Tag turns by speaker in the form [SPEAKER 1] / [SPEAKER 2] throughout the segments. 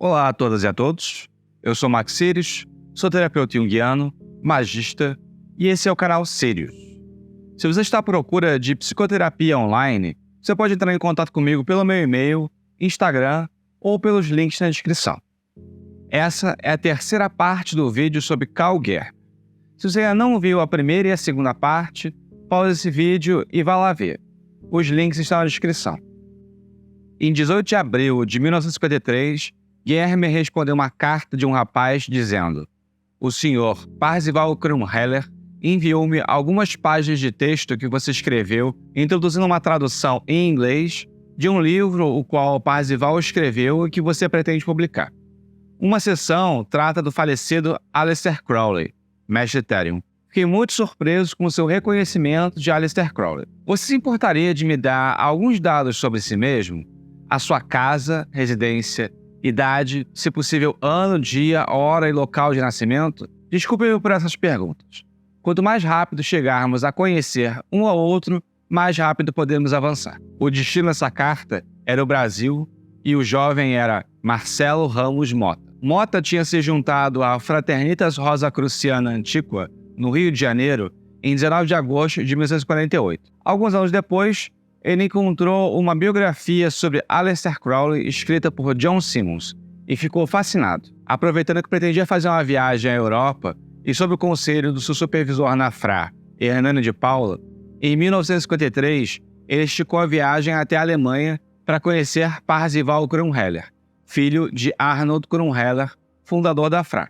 [SPEAKER 1] Olá a todas e a todos, eu sou Max Sirius, sou terapeuta junguiano, magista, e esse é o canal Sirius. Se você está à procura de psicoterapia online, você pode entrar em contato comigo pelo meu e-mail, Instagram ou pelos links na descrição. Essa é a terceira parte do vídeo sobre Carl Germer. Se você ainda não viu a primeira e a segunda parte, pause esse vídeo e vá lá ver. Os links estão na descrição. Em 18 de abril de 1953, Germer respondeu uma carta de um rapaz dizendo: "O Sr. Parzival Krumheller enviou-me algumas páginas de texto que você escreveu, introduzindo uma tradução em inglês de um livro o qual Parzival escreveu e que você pretende publicar. Uma seção trata do falecido Aleister Crowley, mestre Therion. Fiquei muito surpreso com o seu reconhecimento de Aleister Crowley. Você se importaria de me dar alguns dados sobre si mesmo? A sua casa, residência, idade, se possível ano, dia, hora e local de nascimento? Desculpe-me por essas perguntas. Quanto mais rápido chegarmos a conhecer um ao outro, mais rápido podemos avançar." O destino dessa carta era o Brasil e o jovem era Marcelo Ramos Mota. Mota tinha se juntado à Fraternitas Rosacruciana Antiqua, no Rio de Janeiro, em 19 de agosto de 1948. Alguns anos depois, ele encontrou uma biografia sobre Aleister Crowley escrita por John Simmons e ficou fascinado. Aproveitando que pretendia fazer uma viagem à Europa e sob o conselho do seu supervisor na FRA, Hernani de Paula, em 1953, ele esticou a viagem até a Alemanha para conhecer Parzival Krumheller, filho de Arnold Krumheller, fundador da FRA.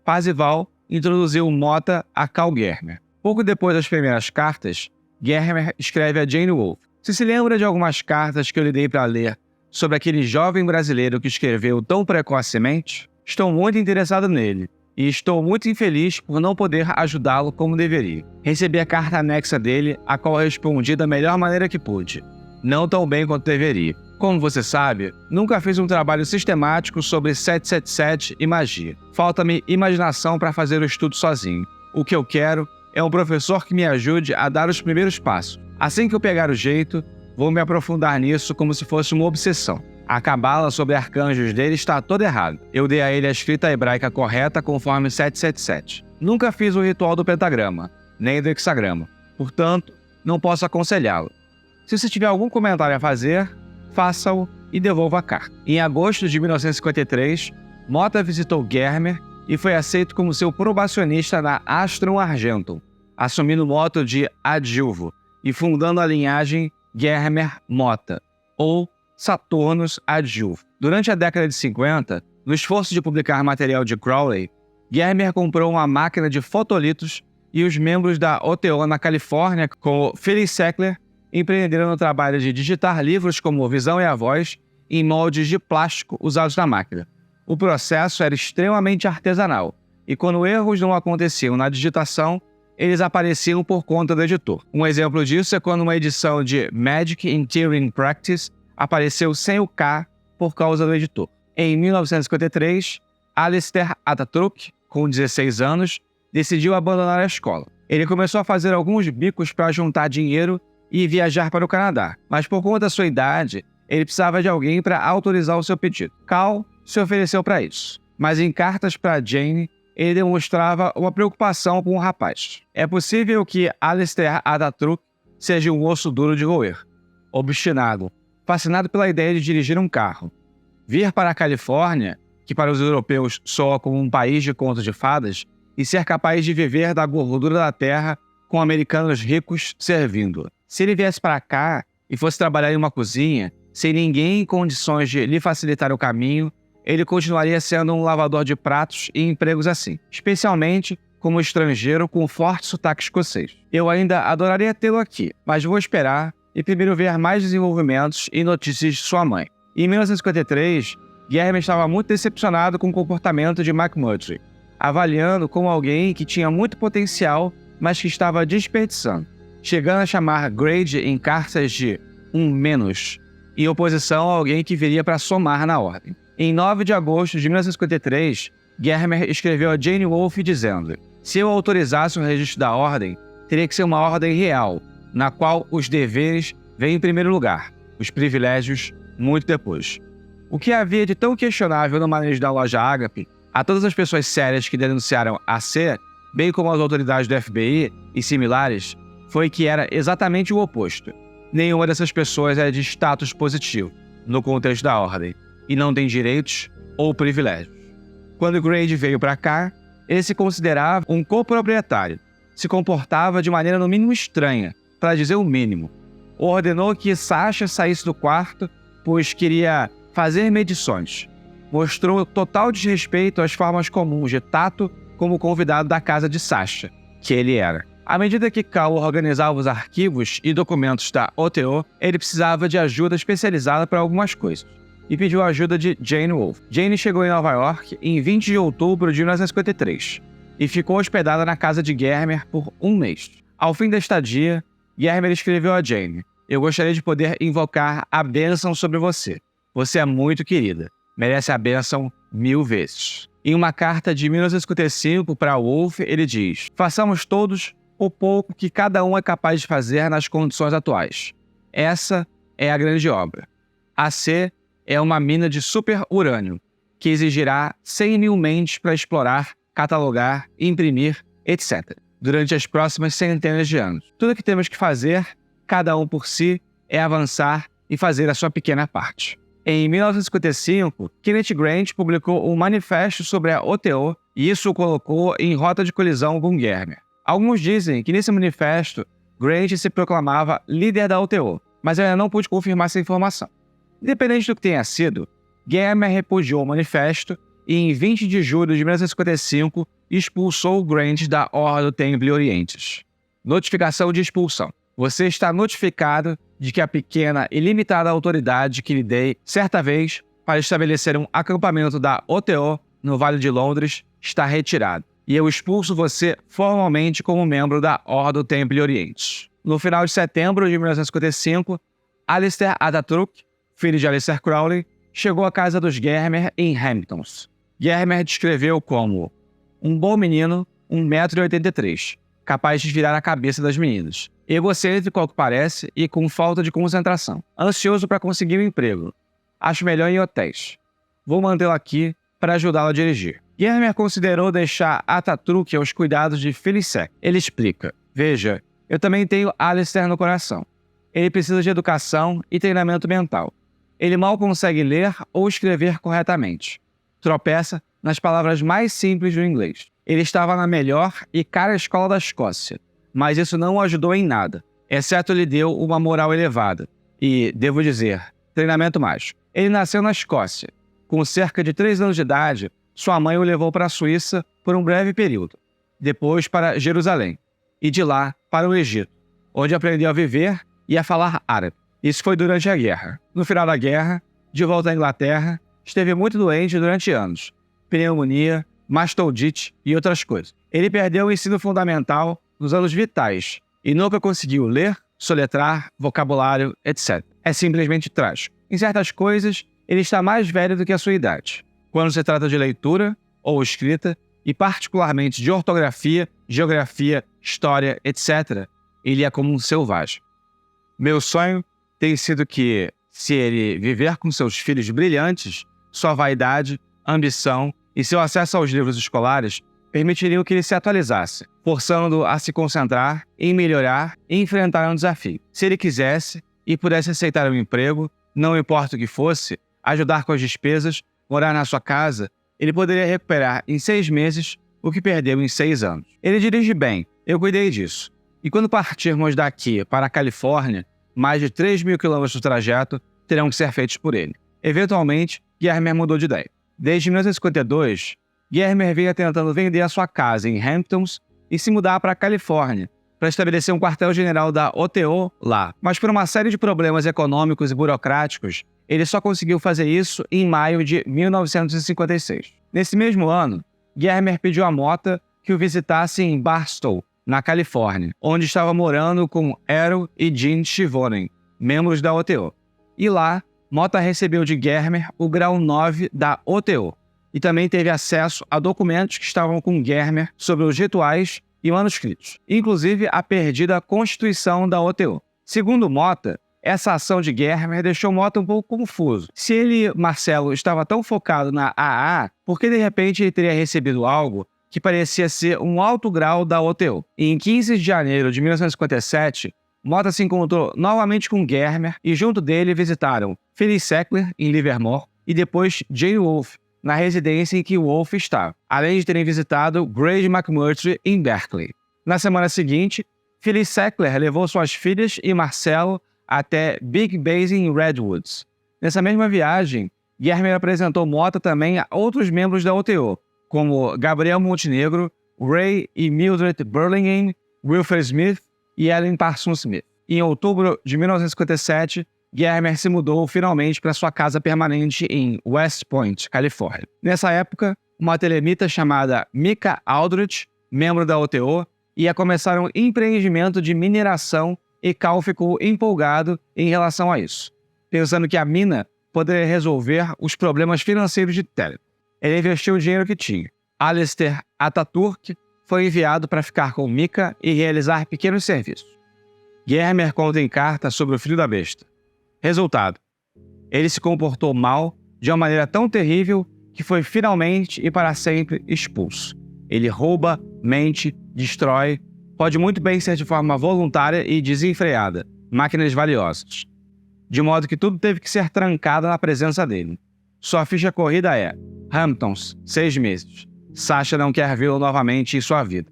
[SPEAKER 1] Parzival introduziu Mota a Carl Germer. Pouco depois das primeiras cartas, Germer escreve a Jane Wolfe: "Você se lembra de algumas cartas que eu lhe dei para ler sobre aquele jovem brasileiro que escreveu tão precocemente? Estou muito interessado nele e estou muito infeliz por não poder ajudá-lo como deveria. Recebi a carta anexa dele, a qual respondi da melhor maneira que pude, não tão bem quanto deveria. Como você sabe, nunca fiz um trabalho sistemático sobre 777 e magia. Falta-me imaginação para fazer o estudo sozinho. O que eu quero é um professor que me ajude a dar os primeiros passos. Assim que eu pegar o jeito, vou me aprofundar nisso como se fosse uma obsessão. A cabala sobre arcanjos dele está toda errada. Eu dei a ele a escrita hebraica correta conforme 777. Nunca fiz o ritual do pentagrama, nem do hexagrama. Portanto, não posso aconselhá-lo. Se você tiver algum comentário a fazer, faça-o e devolva a carta." Em agosto de 1953, Mota visitou Germer e foi aceito como seu probacionista na Astrum Argentum, assumindo o moto de adjunvo e fundando a linhagem Germer-Mota, ou Saturnus Adjunvo. Durante a década de 50, no esforço de publicar material de Crowley, Germer comprou uma máquina de fotolitos e os membros da OTO na Califórnia, como Phyllis Sackler, empreenderam no trabalho de digitar livros como Visão e a Voz em moldes de plástico usados na máquina. O processo era extremamente artesanal, e quando erros não aconteciam na digitação, eles apareciam por conta do editor. Um exemplo disso é quando uma edição de Magic in Theory and Practice apareceu sem o K por causa do editor. Em 1953, Alistair Ataturk, com 16 anos, decidiu abandonar a escola. Ele começou a fazer alguns bicos para juntar dinheiro e viajar para o Canadá, mas por conta da sua idade, ele precisava de alguém para autorizar o seu pedido. Carl se ofereceu para isso, mas em cartas para Jane, ele demonstrava uma preocupação com o rapaz. É possível que Alistair Ataturk seja um osso duro de roer, obstinado, fascinado pela ideia de dirigir um carro. Vir para a Califórnia, que para os europeus soa como um país de contos de fadas, e ser capaz de viver da gordura da terra com americanos ricos servindo. Se ele viesse para cá e fosse trabalhar em uma cozinha, sem ninguém em condições de lhe facilitar o caminho, ele continuaria sendo um lavador de pratos e empregos assim, especialmente como estrangeiro com forte sotaque escocês. Eu ainda adoraria tê-lo aqui, mas vou esperar e primeiro ver mais desenvolvimentos e notícias de sua mãe." Em 1953, Germer estava muito decepcionado com o comportamento de McMurtry, avaliando como alguém que tinha muito potencial, mas que estava desperdiçando, chegando a chamar Grade em cartas de menos, em oposição a alguém que viria para somar na ordem. Em 9 de agosto de 1953, Germer escreveu a Jane Wolfe dizendo: "Se eu autorizasse o registro da ordem, teria que ser uma ordem real, na qual os deveres vêm em primeiro lugar, os privilégios muito depois. O que havia de tão questionável no manejo da loja Agape, a todas as pessoas sérias que denunciaram a C, bem como as autoridades do FBI e similares, foi que era exatamente o oposto. Nenhuma dessas pessoas é de status positivo, no contexto da ordem, e não tem direitos ou privilégios. Quando Grady veio para cá, ele se considerava um coproprietário, se comportava de maneira no mínimo estranha, para dizer o mínimo. Ordenou que Sasha saísse do quarto, pois queria fazer medições. Mostrou total desrespeito às formas comuns de tato como convidado da casa de Sasha, que ele era. À medida que Cal organizava os arquivos e documentos da OTO, ele precisava de ajuda especializada para algumas coisas, e pediu a ajuda de Jane Wolfe. Jane chegou em Nova York em 20 de outubro de 1953 e ficou hospedada na casa de Germer por um mês. Ao fim da estadia, Germer escreveu a Jane: "Eu gostaria de poder invocar a bênção sobre você. Você é muito querida. Merece a bênção 1000 vezes." Em uma carta de 1955 para Wolfe, ele diz: "Façamos todos o pouco que cada um é capaz de fazer nas condições atuais. Essa é a grande obra. A C é uma mina de super-urânio, que exigirá 100.000 mentes para explorar, catalogar, imprimir, etc., durante as próximas centenas de anos. Tudo o que temos que fazer, cada um por si, é avançar e fazer a sua pequena parte." Em 1955, Kenneth Grant publicou um manifesto sobre a OTO e isso o colocou em rota de colisão com Germer. Alguns dizem que nesse manifesto, Grant se proclamava líder da OTO, mas eu ainda não pude confirmar essa informação. Independente do que tenha sido, Germer repudiou o manifesto e, em 20 de julho de 1955, expulsou Grant da Ordem do Temple Orientes. Notificação de expulsão. Você está notificado de que a pequena e limitada autoridade que lhe dei certa vez para estabelecer um acampamento da OTO no Vale de Londres está retirado, e eu expulso você formalmente como membro da Ordem do Temple Oriente. No final de setembro de 1955, Alistair Ataturk, filho de Aleister Crowley, chegou à casa dos Germer em Hamptons. Germer descreveu como um bom menino, 1,83 m, capaz de virar a cabeça das meninas, egocêntrico ao que parece e com falta de concentração, ansioso para conseguir um emprego. Acho melhor em hotéis. Vou mantê-lo aqui para ajudá-lo a dirigir. Germer considerou deixar Ataturk aos cuidados de Felicek. Ele explica: "Veja, eu também tenho Alistair no coração. Ele precisa de educação e treinamento mental. Ele mal consegue ler ou escrever corretamente. Tropeça nas palavras mais simples do inglês. Ele estava na melhor e cara escola da Escócia, mas isso não o ajudou em nada, exceto lhe deu uma moral elevada e, devo dizer, treinamento mágico. Ele nasceu na Escócia. Com cerca de 3 anos de idade, sua mãe o levou para a Suíça por um breve período, depois para Jerusalém, e de lá para o Egito, onde aprendeu a viver e a falar árabe. Isso foi durante a guerra. No final da guerra, de volta à Inglaterra, esteve muito doente durante anos, pneumonia, mastodite e outras coisas. Ele perdeu o ensino fundamental nos anos vitais e nunca conseguiu ler, soletrar, vocabulário, etc. É simplesmente trágico. Em certas coisas, ele está mais velho do que a sua idade. Quando se trata de leitura ou escrita, e particularmente de ortografia, geografia, história, etc., ele é como um selvagem. Meu sonho tem sido que, se ele viver com seus filhos brilhantes, sua vaidade, ambição e seu acesso aos livros escolares permitiriam que ele se atualizasse, forçando-o a se concentrar em melhorar e enfrentar um desafio. Se ele quisesse e pudesse aceitar um emprego, não importa o que fosse, ajudar com as despesas, morar na sua casa, ele poderia recuperar em 6 meses o que perdeu em 6 anos. Ele dirige bem, eu cuidei disso. E quando partirmos daqui para a Califórnia, mais de 3.000 quilômetros do trajeto terão que ser feitos por ele. Eventualmente, Germer mudou de ideia. Desde 1952, Germer vinha tentando vender a sua casa em Hamptons e se mudar para a Califórnia, para estabelecer um quartel-general da OTO lá. Mas por uma série de problemas econômicos e burocráticos, ele só conseguiu fazer isso em maio de 1956. Nesse mesmo ano, Germer pediu a Mota que o visitasse em Barstow, na Califórnia, onde estava morando com Errol e Jean Chivonen, membros da OTO. E lá, Mota recebeu de Germer o grau 9 da OTO e também teve acesso a documentos que estavam com Germer sobre os rituais e manuscritos, inclusive a perdida Constituição da OTO. Segundo Mota, Essa ação de Germer deixou Mota um pouco confuso. Se ele, Marcelo, estava tão focado na AA, por que de repente ele teria recebido algo que parecia ser um alto grau da OTO? E em 15 de janeiro de 1957, Mota se encontrou novamente com Germer e junto dele visitaram Phyllis Sackler, em Livermore, e depois Jane Wolfe, na residência em que Wolfe estava, além de terem visitado Grady McMurtry em Berkeley. Na semana seguinte, Phyllis Sackler levou suas filhas e Marcelo até Big Basin em Redwoods. Nessa mesma viagem, Germer apresentou Mota também a outros membros da OTO, como Gabriel Montenegro, Ray e Mildred Burlingame, Wilfred Smith e Ellen Parsons Smith. Em outubro de 1957, Germer se mudou finalmente para sua casa permanente em West Point, Califórnia. Nessa época, uma telemita chamada Mika Aldrich, membro da OTO, ia começar um empreendimento de mineração e Cal ficou empolgado em relação a isso, pensando que a mina poderia resolver os problemas financeiros de Telemann. Ele investiu o dinheiro que tinha. Alistair Ataturk foi enviado para ficar com Mika e realizar pequenos serviços. Germer conta em carta sobre o filho da besta. Resultado: ele se comportou mal de uma maneira tão terrível que foi finalmente e para sempre expulso. Ele rouba, mente, destrói, pode muito bem ser de forma voluntária e desenfreada, máquinas valiosas. De modo que tudo teve que ser trancado na presença dele. Sua ficha corrida é Hamptons, 6 meses. Sasha não quer vê-lo novamente em sua vida.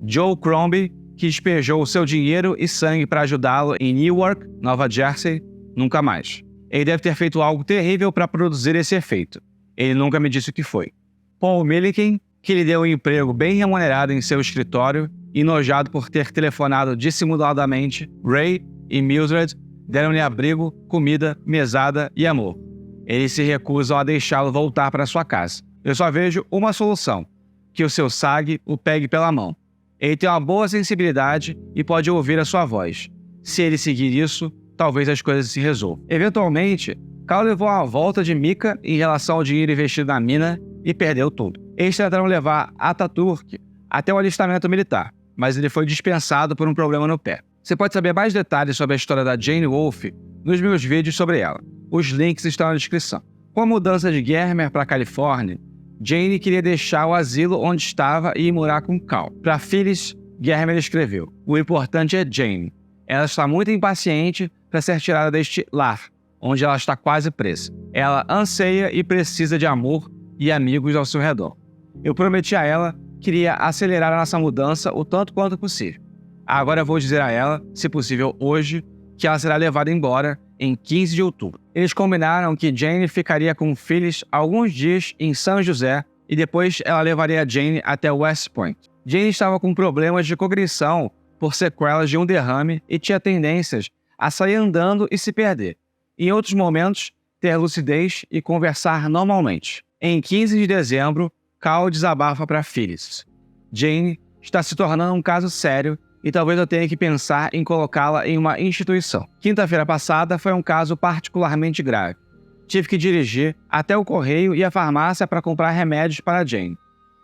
[SPEAKER 1] Joe Crombie, que despejou seu dinheiro e sangue para ajudá-lo em Newark, Nova Jersey, nunca mais. Ele deve ter feito algo terrível para produzir esse efeito. Ele nunca me disse o que foi. Paul Milliken, que lhe deu um emprego bem remunerado em seu escritório, enojado por ter telefonado dissimuladamente, Ray e Mildred deram-lhe abrigo, comida, mesada e amor. Eles se recusam a deixá-lo voltar para sua casa. Eu só vejo uma solução: que o seu SAG o pegue pela mão. Ele tem uma boa sensibilidade e pode ouvir a sua voz. Se ele seguir isso, talvez as coisas se resolvam. Eventualmente, Cal levou uma volta de Mika em relação ao dinheiro investido na mina e perdeu tudo. Eles tentaram levar Ataturk até o alistamento militar, mas ele foi dispensado por um problema no pé. Você pode saber mais detalhes sobre a história da Jane Wolfe nos meus vídeos sobre ela. Os links estão na descrição. Com a mudança de Germer para a Califórnia, Jane queria deixar o asilo onde estava e ir morar com Cal. Para Phyllis, Germer escreveu: "O importante é Jane. Ela está muito impaciente para ser tirada deste lar, onde ela está quase presa. Ela anseia e precisa de amor e amigos ao seu redor. Eu prometi a ela que iria acelerar a nossa mudança o tanto quanto possível. Agora eu vou dizer a ela, se possível hoje, que ela será levada embora em 15 de outubro. Eles combinaram que Jane ficaria com Phyllis alguns dias em São José e depois ela levaria Jane até West Point. Jane estava com problemas de cognição por sequelas de um derrame e tinha tendências a sair andando e se perder. Em outros momentos, ter lucidez e conversar normalmente. Em 15 de dezembro, Cal desabafa para Phyllis: "Jane está se tornando um caso sério e talvez eu tenha que pensar em colocá-la em uma instituição. Quinta-feira passada foi um caso particularmente grave. Tive que dirigir até o correio e a farmácia para comprar remédios para Jane.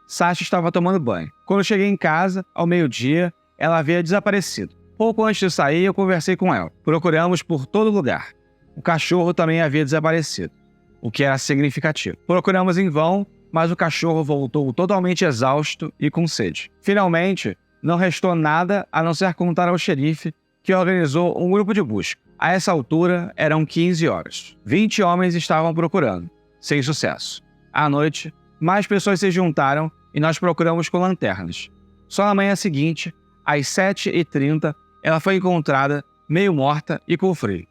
[SPEAKER 1] Sasha estava tomando banho. Quando cheguei em casa, ao meio-dia, ela havia desaparecido. Pouco antes de sair, eu conversei com ela. Procuramos por todo lugar. O cachorro também havia desaparecido, o que era significativo. Procuramos em vão, mas o cachorro voltou totalmente exausto e com sede. Finalmente, não restou nada a não ser contar ao xerife, que organizou um grupo de busca. A essa altura, eram 15 horas. 20 homens estavam procurando, sem sucesso. À noite, mais pessoas se juntaram e nós procuramos com lanternas. Só na manhã seguinte, às 7h30, ela foi encontrada meio morta e com frio.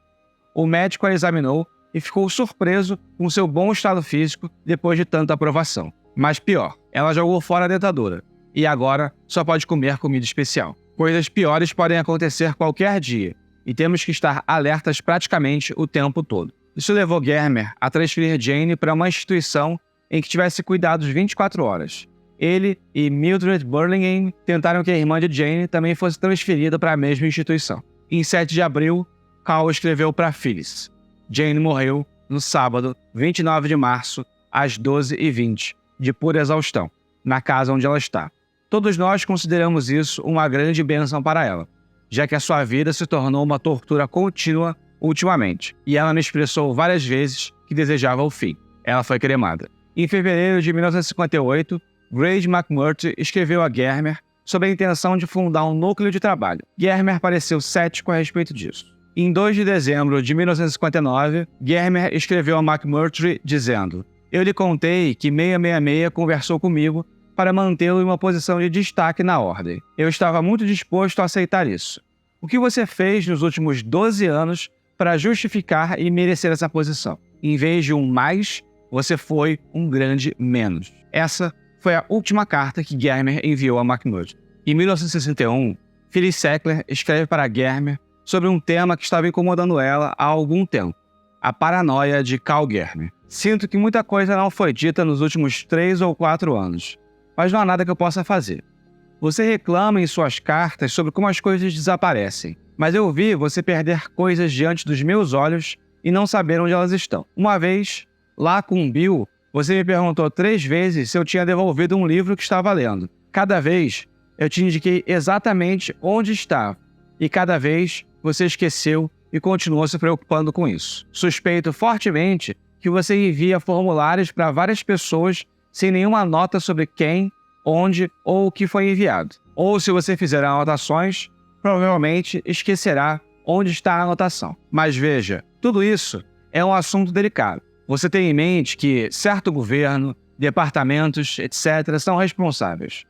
[SPEAKER 1] O médico a examinou e ficou surpreso com seu bom estado físico depois de tanta aprovação. Mas pior, ela jogou fora a dentadura e agora só pode comer comida especial. Coisas piores podem acontecer qualquer dia e temos que estar alertas praticamente o tempo todo. Isso levou Germer a transferir Jane para uma instituição em que tivesse cuidados 24 horas. Ele e Mildred Burlingame tentaram que a irmã de Jane também fosse transferida para a mesma instituição. Em 7 de abril, Cal escreveu para Phyllis: "Jane morreu no sábado, 29 de março, às 12h20, de pura exaustão, na casa onde ela está. Todos nós consideramos isso uma grande bênção para ela, já que a sua vida se tornou uma tortura contínua ultimamente, e ela me expressou várias vezes que desejava o fim. Ela foi cremada. Em fevereiro de 1958, Grace McMurtry escreveu a Germer sobre a intenção de fundar um núcleo de trabalho. Germer pareceu cético a respeito disso. Em 2 de dezembro de 1959, Germer escreveu a McMurtry dizendo: "Eu lhe contei que 666 conversou comigo para mantê-lo em uma posição de destaque na ordem. Eu estava muito disposto a aceitar isso. O que você fez nos últimos 12 anos para justificar e merecer essa posição? Em vez de um mais, você foi um grande menos." Essa foi a última carta que Germer enviou a McMurtry. Em 1961, Phyllis Sackler escreve para Germer sobre um tema que estava incomodando ela há algum tempo: a paranoia de Carl Germer. "Sinto que muita coisa não foi dita nos últimos 3 ou 4 anos, mas não há nada que eu possa fazer. Você reclama em suas cartas sobre como as coisas desaparecem, mas eu vi você perder coisas diante dos meus olhos e não saber onde elas estão. Uma vez, lá com Bill, você me perguntou 3 vezes se eu tinha devolvido um livro que estava lendo. Cada vez, eu te indiquei exatamente onde estava, e cada vez você esqueceu e continuou se preocupando com isso. Suspeito fortemente que você envia formulários para várias pessoas sem nenhuma nota sobre quem, onde ou o que foi enviado. Ou se você fizer anotações, provavelmente esquecerá onde está a anotação. Mas veja, tudo isso é um assunto delicado. Você tem em mente que certo governo, departamentos, etc. são responsáveis.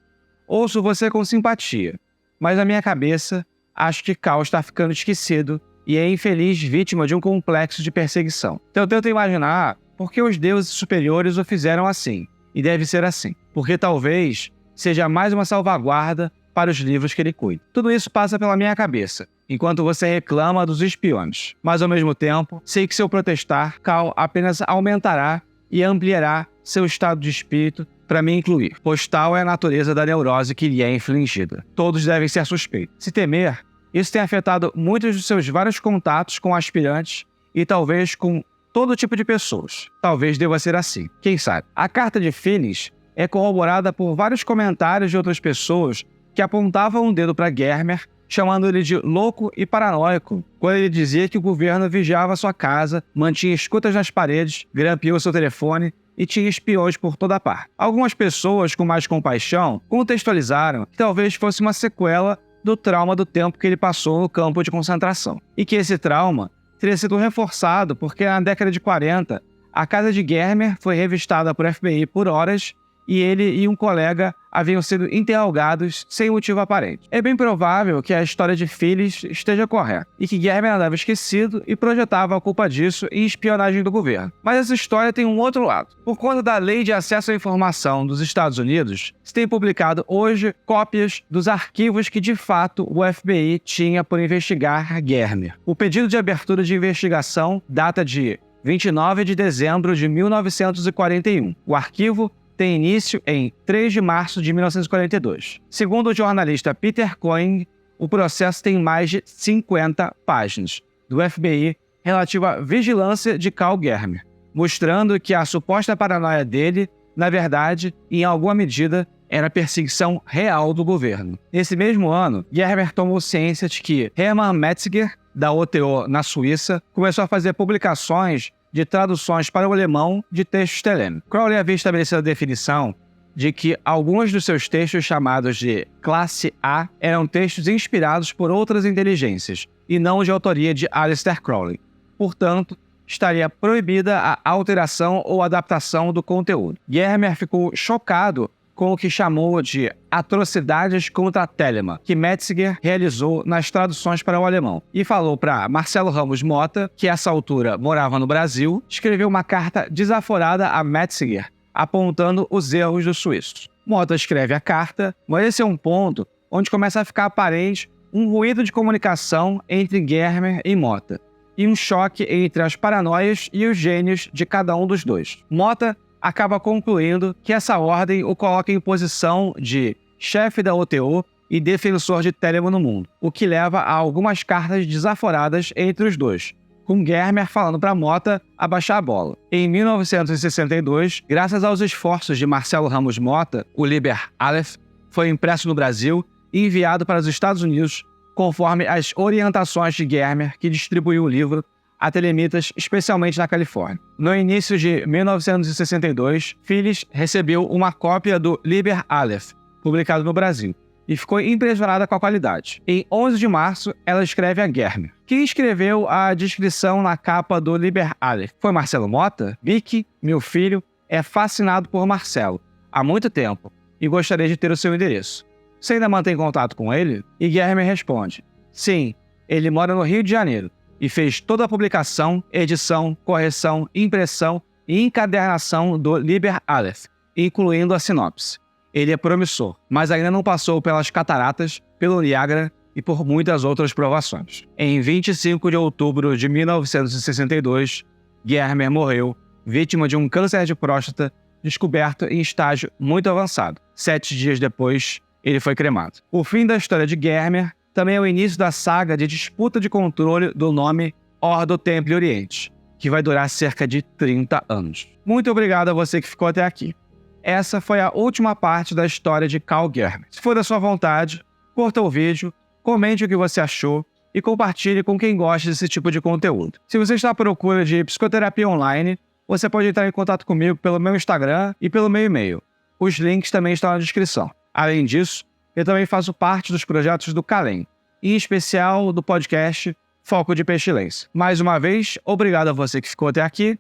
[SPEAKER 1] Ouço você com simpatia, mas na minha cabeça, acho que Cal está ficando esquecido e é infeliz vítima de um complexo de perseguição. Então eu tento imaginar por que os deuses superiores o fizeram assim, e deve ser assim, porque talvez seja mais uma salvaguarda para os livros que ele cuida. Tudo isso passa pela minha cabeça, enquanto você reclama dos espiões. Mas ao mesmo tempo, sei que se eu protestar, Cal apenas aumentará e ampliará seu estado de espírito para me incluir, pois tal é a natureza da neurose que lhe é infligida. Todos devem ser suspeitos. Se temer, isso tem afetado muitos dos seus vários contatos com aspirantes e talvez com todo tipo de pessoas. Talvez deva ser assim. Quem sabe? A carta de Phyllis é corroborada por vários comentários de outras pessoas que apontavam um dedo para Germer, chamando ele de louco e paranoico, quando ele dizia que o governo vigiava sua casa, mantinha escutas nas paredes, grampeou seu telefone e tinha espiões por toda parte. Algumas pessoas com mais compaixão contextualizaram que talvez fosse uma sequela do trauma do tempo que ele passou no campo de concentração, e que esse trauma teria sido reforçado porque na década de 40, a casa de Germer foi revistada por FBI por horas e ele e um colega haviam sido interrogados sem motivo aparente. É bem provável que a história de Phyllis esteja correta e que Germer andava esquecido e projetava a culpa disso em espionagem do governo. Mas essa história tem um outro lado. Por conta da Lei de Acesso à Informação dos Estados Unidos, se tem publicado hoje cópias dos arquivos que de fato o FBI tinha por investigar Germer. O pedido de abertura de investigação data de 29 de dezembro de 1941. O arquivo tem início em 3 de março de 1942. Segundo o jornalista Peter Coyne, o processo tem mais de 50 páginas do FBI relativo à vigilância de Carl Germer, mostrando que a suposta paranoia dele, na verdade, em alguma medida, era a perseguição real do governo. Nesse mesmo ano, Germer tomou ciência de que Hermann Metzger, da OTO na Suíça, começou a fazer publicações de traduções para o alemão de textos telêmicos. Crowley havia estabelecido a definição de que alguns dos seus textos chamados de classe A eram textos inspirados por outras inteligências e não de autoria de Aleister Crowley. Portanto, estaria proibida a alteração ou adaptação do conteúdo. Germer ficou chocado com o que chamou de atrocidades contra Telemann, que Metzger realizou nas traduções para o alemão, e falou para Marcelo Ramos Mota, que a essa altura morava no Brasil, escreveu uma carta desaforada a Metzger, apontando os erros dos suíços. Mota escreve a carta, mas esse é um ponto onde começa a ficar aparente um ruído de comunicação entre Germer e Mota, e um choque entre as paranoias e os gênios de cada um dos dois. Mota acaba concluindo que essa ordem o coloca em posição de chefe da OTO e defensor de Telemann no mundo, o que leva a algumas cartas desaforadas entre os dois, com Germer falando para Mota abaixar a bola. Em 1962, graças aos esforços de Marcelo Ramos Mota, o Liber Aleph foi impresso no Brasil e enviado para os Estados Unidos conforme as orientações de Germer, que distribuiu o livro até limitas, especialmente na Califórnia. No início de 1962, Phyllis recebeu uma cópia do Liber Aleph, publicado no Brasil, e ficou impressionada com a qualidade. Em 11 de março, ela escreve a Germer. Quem escreveu a descrição na capa do Liber Aleph foi Marcelo Mota? Vicky, meu filho, é fascinado por Marcelo há muito tempo e gostaria de ter o seu endereço. Você ainda mantém contato com ele? E Germer responde: sim, ele mora no Rio de Janeiro e fez toda a publicação, edição, correção, impressão e encadernação do Liber Aleph, incluindo a sinopse. Ele é promissor, mas ainda não passou pelas cataratas, pelo Niágara e por muitas outras provações. Em 25 de outubro de 1962, Germer morreu, vítima de um câncer de próstata descoberto em estágio muito avançado. 7 dias depois, ele foi cremado. O fim da história de Germer também é o início da saga de disputa de controle do nome Ordo Templi Oriente, que vai durar cerca de 30 anos. Muito obrigado a você que ficou até aqui. Essa foi a última parte da história de Carl Germer. Se for da sua vontade, curta o vídeo, comente o que você achou e compartilhe com quem gosta desse tipo de conteúdo. Se você está à procura de psicoterapia online, você pode entrar em contato comigo pelo meu Instagram e pelo meu e-mail. Os links também estão na descrição. Além disso, eu também faço parte dos projetos do Calem, em especial do podcast Foco de Pestilência. Mais uma vez, obrigado a você que ficou até aqui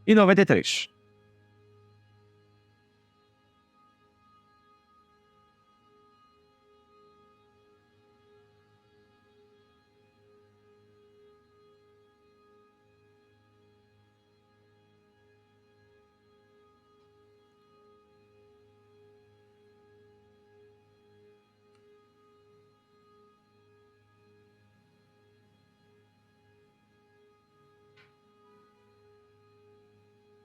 [SPEAKER 1] e 93.